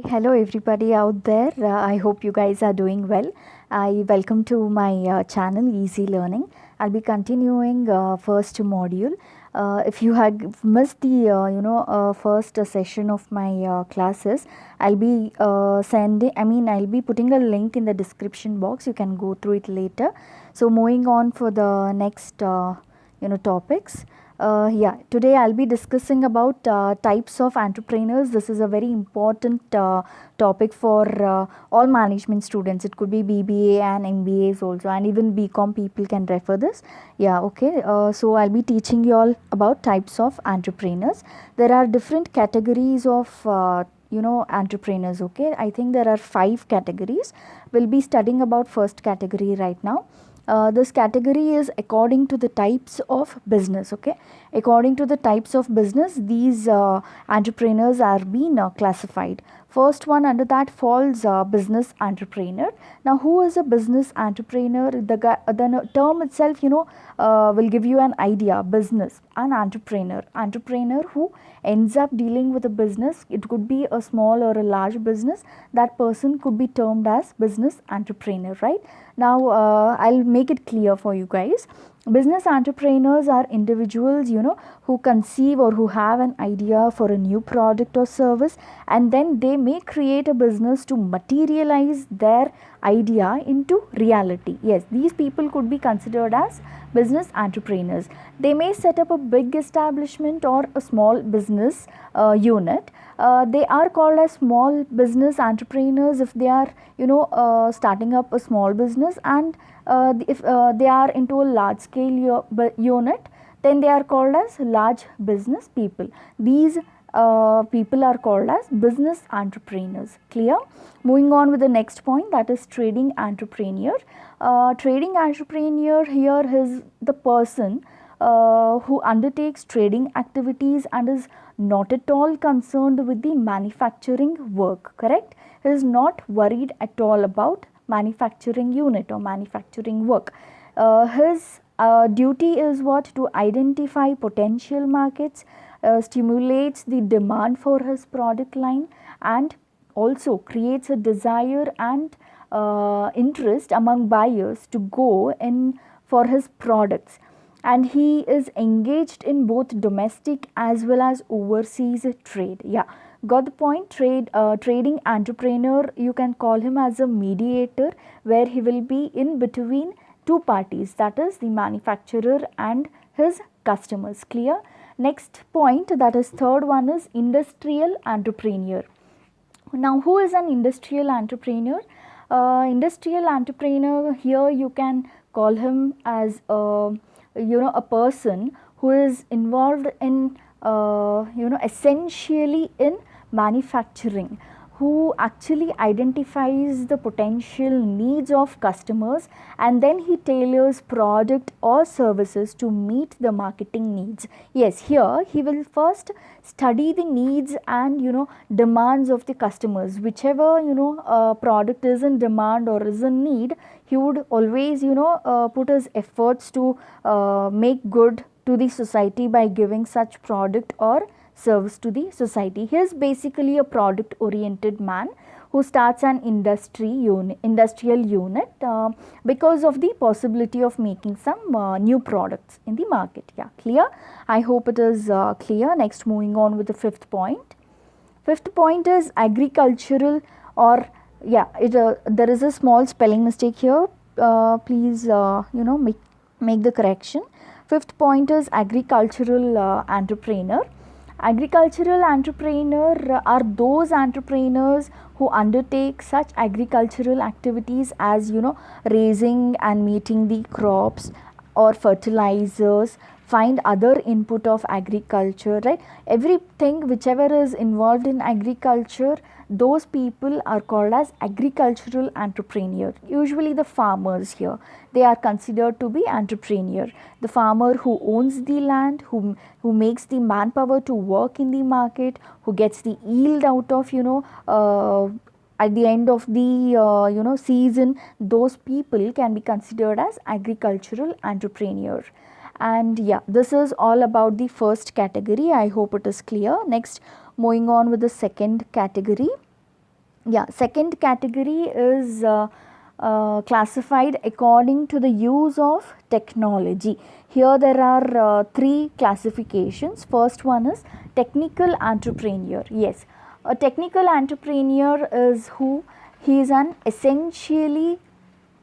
Hello, everybody out there. I hope you guys are doing well. I welcome to my channel Easy Learning. I'll be continuing first module. If you had missed the first session of my classes, I'll be I'll be putting a link in the description box. You can go through it later. So moving on for the next topics. Today I'll be discussing about types of entrepreneurs. This is a very important topic for all management students. It could be BBA and MBAs also, and even BCom people can refer this. So I'll be teaching you all about types of entrepreneurs. There are different categories of entrepreneurs. Okay, I think there are 5 categories. We'll be studying about first category right now. This category is according to the types of business. Okay, according to the types of business, these entrepreneurs are being classified. First one under that falls business entrepreneur. Now, who is a business entrepreneur? The term itself, will give you an idea. Business, an entrepreneur who ends up dealing with a business. It could be a small or a large business. That person could be termed as business entrepreneur, right? Now, I'll make it clear for you guys. Business entrepreneurs are individuals, who conceive or who have an idea for a new product or service, and then they may create a business to materialize their idea into reality. Yes, these people could be considered as business entrepreneurs. They may set up a big establishment or a small business unit. They are called as small business entrepreneurs if they are starting up a small business, and if they are into a large scale unit, then they are called as large business people. These people are called as business entrepreneurs. Clear? Moving on with the next point, that is trading entrepreneur. Trading entrepreneur here is the person who undertakes trading activities and is not at all concerned with the manufacturing work. Correct? He is not worried at all about manufacturing unit or manufacturing work. His duty is what? To identify potential markets, stimulates the demand for his product line, and also creates a desire and interest among buyers to go in for his products. And he is engaged in both domestic as well as overseas trade. Yeah, got the point. Trading entrepreneur, you can call him as a mediator, where he will be in between two parties, that is the manufacturer and his customers. Clear? Next point, that is third one, is industrial entrepreneur. Now, who is an industrial entrepreneur? Industrial entrepreneur, here you can call him as a person who is involved in essentially in manufacturing, who actually identifies the potential needs of customers, and then he tailors product or services to meet the marketing needs. Yes, here he will first study the needs and demands of the customers. Whichever product is in demand or is in need, he would always put his efforts to make good to the society by giving such product or service to the society. He is basically a product oriented man who starts an industrial unit because of the possibility of making some new products in the market. Yeah, clear? I hope it is clear. Next, moving on with the fifth point. Fifth point is agricultural, or there is a small spelling mistake here. Please make the correction. Fifth point is agricultural entrepreneur. Agricultural entrepreneur are those entrepreneurs who undertake such agricultural activities as raising and meeting the crops or fertilizers, find other input of agriculture, right? Everything whichever is involved in agriculture, those people are called as agricultural entrepreneur. Usually the farmers here, they are considered to be entrepreneur. The farmer who owns the land, who makes the manpower to work in the market, who gets the yield out of at the end of the season, those people can be considered as agricultural entrepreneur. And yeah, this is all about the first category. I hope it is clear. Next, moving on with the second category. Yeah, second category is classified according to the use of technology. Here there are three classifications. First one is technical entrepreneur. Yes, a technical entrepreneur is who he is an essentially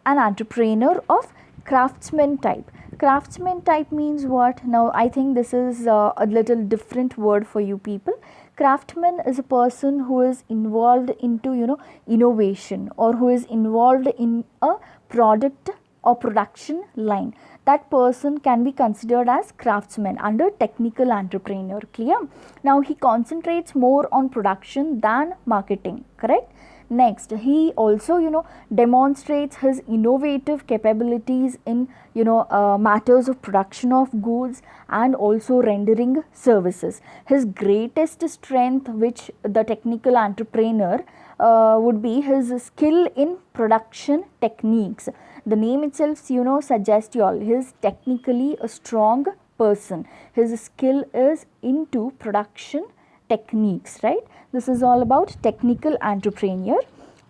an entrepreneur of craftsman type. Craftsman type means what? Now I think this is a little different word for you people. Craftsman is a person who is involved into innovation, or who is involved in a product or production line. That person can be considered as craftsman under technical entrepreneur. Clear? Now he concentrates more on production than marketing, correct? Next, he also demonstrates his innovative capabilities in matters of production of goods and also rendering services. His greatest strength, which the technical entrepreneur would be his skill in production techniques. The name itself suggests you all, he is technically a strong person. His skill is into production techniques, right? This is all about technical entrepreneur.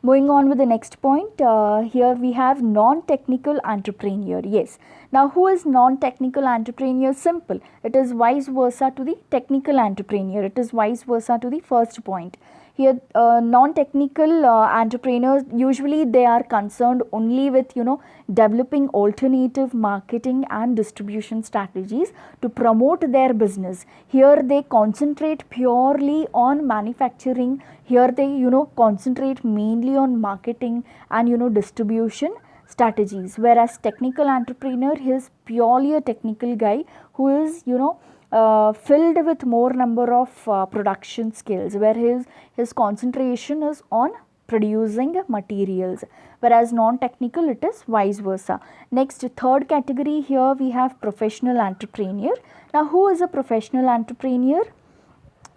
Moving on with the next point, here we have non-technical entrepreneur. Yes, now who is non-technical entrepreneur? Simple, it is vice versa to the technical entrepreneur. It is vice versa to the first point. Here non-technical entrepreneurs, usually they are concerned only with developing alternative marketing and distribution strategies to promote their business. Here they concentrate purely on manufacturing. Here they concentrate mainly on marketing and distribution strategies, whereas technical entrepreneur, he is purely a technical guy who is filled with more number of production skills, where his concentration is on producing materials, whereas non-technical it is vice versa. Next, third category, here we have professional entrepreneur. Now who is a professional entrepreneur?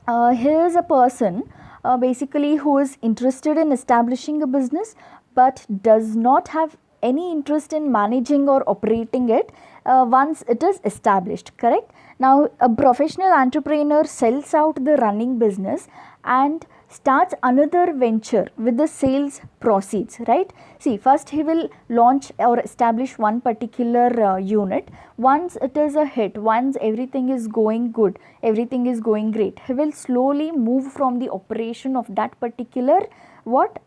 He is a person basically who is interested in establishing a business but does not have any interest in managing or operating it once it is established, correct? Now a professional entrepreneur sells out the running business and starts another venture with the sales proceeds, right? See, first he will launch or establish one particular unit. Once it is a hit, once everything is going good, everything is going great, he will slowly move from the operation of that particular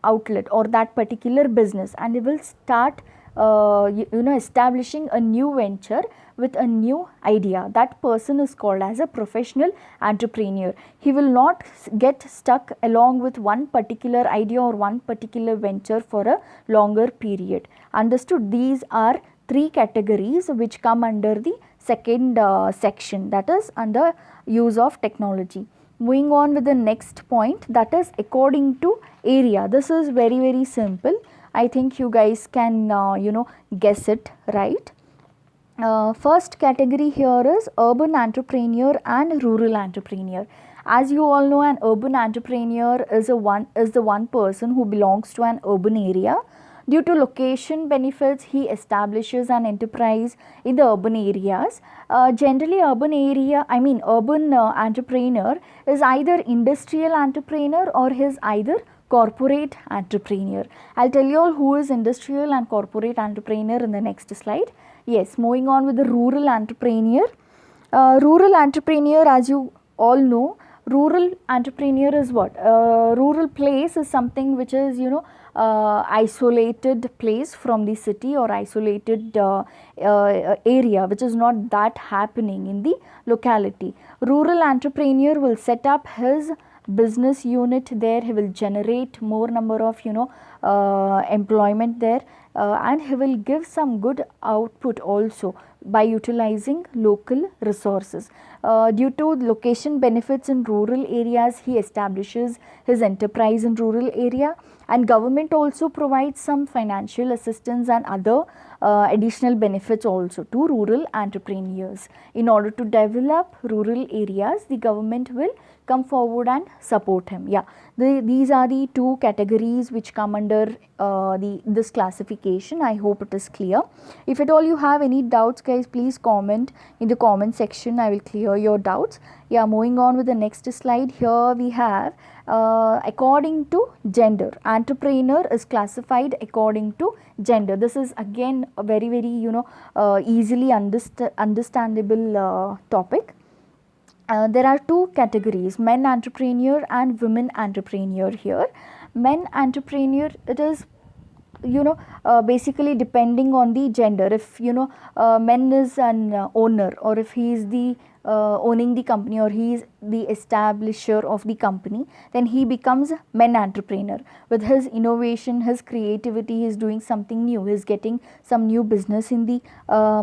outlet or that particular business, and he will start establishing a new venture with a new idea. That person is called as a professional entrepreneur. He will not get stuck along with one particular idea or one particular venture for a longer period. Understood? These are three categories which come under the second section, that is under use of technology. Moving on with the next point, that is according to area. This is very, very simple. I think you guys can guess it, right? First category here is urban entrepreneur and rural entrepreneur. As you all know, an urban entrepreneur is the one person who belongs to an urban area. Due to location benefits, he establishes an enterprise in the urban areas. Generally, urban entrepreneur is either industrial entrepreneur or is either corporate entrepreneur. I'll tell you all who is industrial and corporate entrepreneur in the next slide. Yes, moving on with the rural entrepreneur. Rural entrepreneur, as you all know, rural entrepreneur is what? Rural place is something which is isolated place from the city, or isolated area which is not that happening in the locality. Rural entrepreneur will set up his business unit there. He will generate more number of employment there, and he will give some good output also by utilizing local resources. Due to location benefits in rural areas, he establishes his enterprise in rural area, and government also provides some financial assistance and other additional benefits also to rural entrepreneurs. In order to develop rural areas, the government will come forward and support him. Yeah, these are the two categories which come under this classification. I hope it is clear. If at all you have any doubts, guys, please comment in the comment section. I will clear your doubts. Yeah, moving on with the next slide. Here we have according to gender. Entrepreneur is classified according to gender. This is again a very easily understandable topic. There are two categories, men entrepreneur and women entrepreneur here. Men entrepreneur, it is basically depending on the gender. If men is an owner, or if he is the owning the company, or he is the establisher of the company, then he becomes men entrepreneur. With his innovation, his creativity, he is doing something new, he is getting some new business in the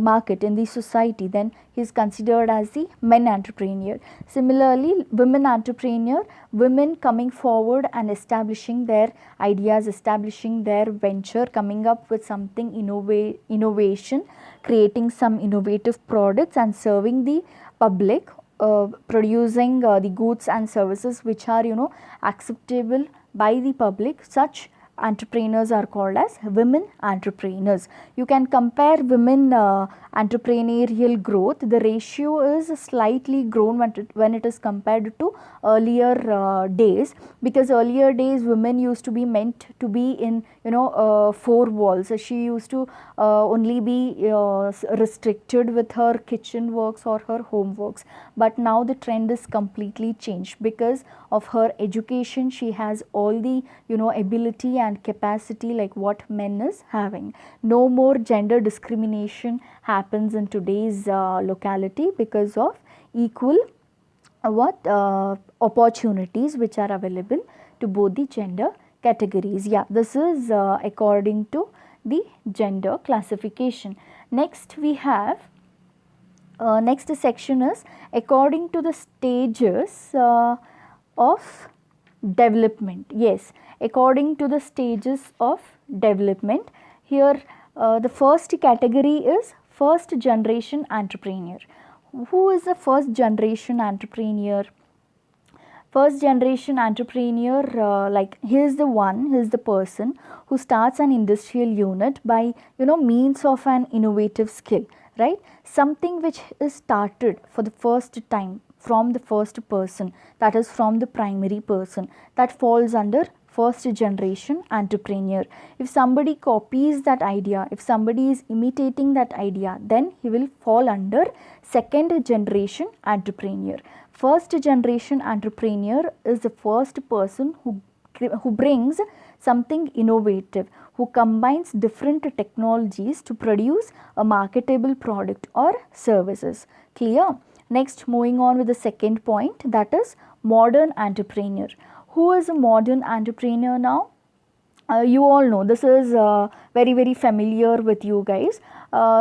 market, in the society, then he is considered as the men entrepreneur. Similarly, women entrepreneur, women coming forward and establishing their ideas, establishing their venture, coming up with something innovation, creating some innovative products and serving the public, producing the goods and services which are acceptable by the public. Such entrepreneurs are called as women entrepreneurs. You can compare women entrepreneurial growth. The ratio is slightly grown when it is compared to earlier days, because earlier days women used to be meant to be in four walls. She used to only be restricted with her kitchen works or her home works. But now the trend is completely changed. Because of her education, she has all the ability and capacity like what men is having. No more gender discrimination happens in today's locality, because of equal opportunities which are available to both the gender categories. Yeah, this is according to the gender classification. Next we have next section is according to the stages of development. Yes, according to the stages of development. Here the first category is first generation entrepreneur. Who is the first generation entrepreneur? First generation entrepreneur, like he is the person who starts an industrial unit by means of an innovative skill, right? Something which is started for the first time from the first person, that is from the primary person, that falls under first generation entrepreneur. If somebody copies that idea, if somebody is imitating that idea, then he will fall under second generation entrepreneur. First generation entrepreneur is the first person who brings something innovative, who combines different technologies to produce a marketable product or services. Clear? Next, moving on with the second point, that is modern entrepreneur. Who is a modern entrepreneur now? You all know, this is very familiar with you guys.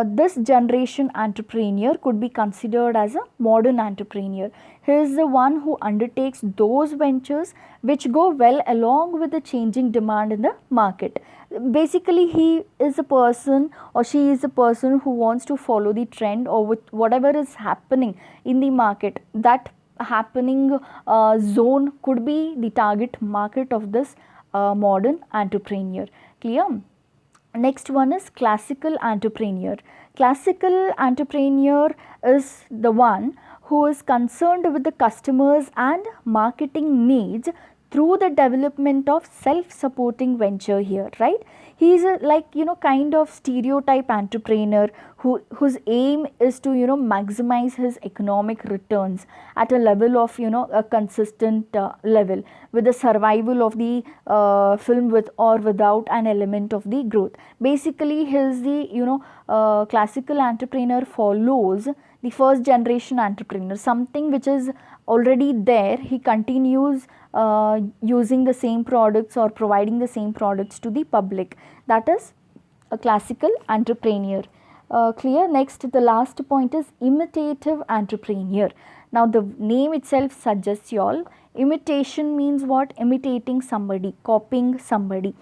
This generation entrepreneur could be considered as a modern entrepreneur. He is the one who undertakes those ventures which go well along with the changing demand in the market. Basically, he is a person, or she is a person who wants to follow the trend, or with whatever is happening in the market. That happening zone could be the target market of this modern entrepreneur. Clear? Next one is classical entrepreneur. Classical entrepreneur is the one who is concerned with the customers and marketing needs through the development of self-supporting venture here, right? He is a kind of stereotype entrepreneur whose aim is to maximize his economic returns at a level of a consistent level, with the survival of the film with or without an element of the growth. Basically, his the classical entrepreneur follows the first generation entrepreneur, something which is already there. He continues using the same products or providing the same products to the public. That is a classical entrepreneur. Clear? Next, the last point is imitative entrepreneur. Now, the name itself suggests you all. Imitation means what? Imitating somebody, copying somebody.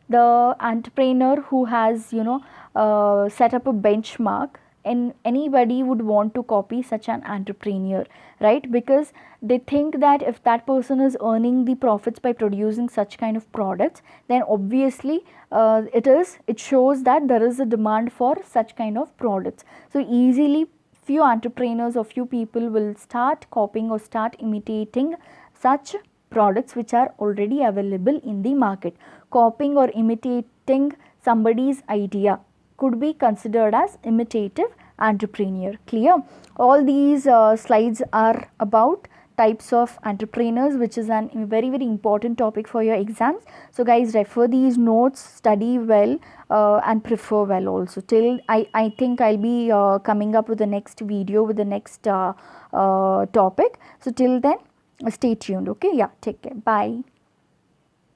The entrepreneur who has set up a benchmark, and anybody would want to copy such an entrepreneur, right? Because they think that if that person is earning the profits by producing such kind of products, then obviously it shows that there is a demand for such kind of products. So easily few entrepreneurs or few people will start copying or start imitating such products which are already available in the market. Copying or imitating somebody's idea could be considered as imitative entrepreneur. Clear? All these slides are about types of entrepreneurs, which is a very important topic for your exams. So guys, refer these notes, study well, and prefer well also. Till I think I'll be coming up with the next video with the next topic. So till then, stay tuned. Okay, yeah, take care, bye.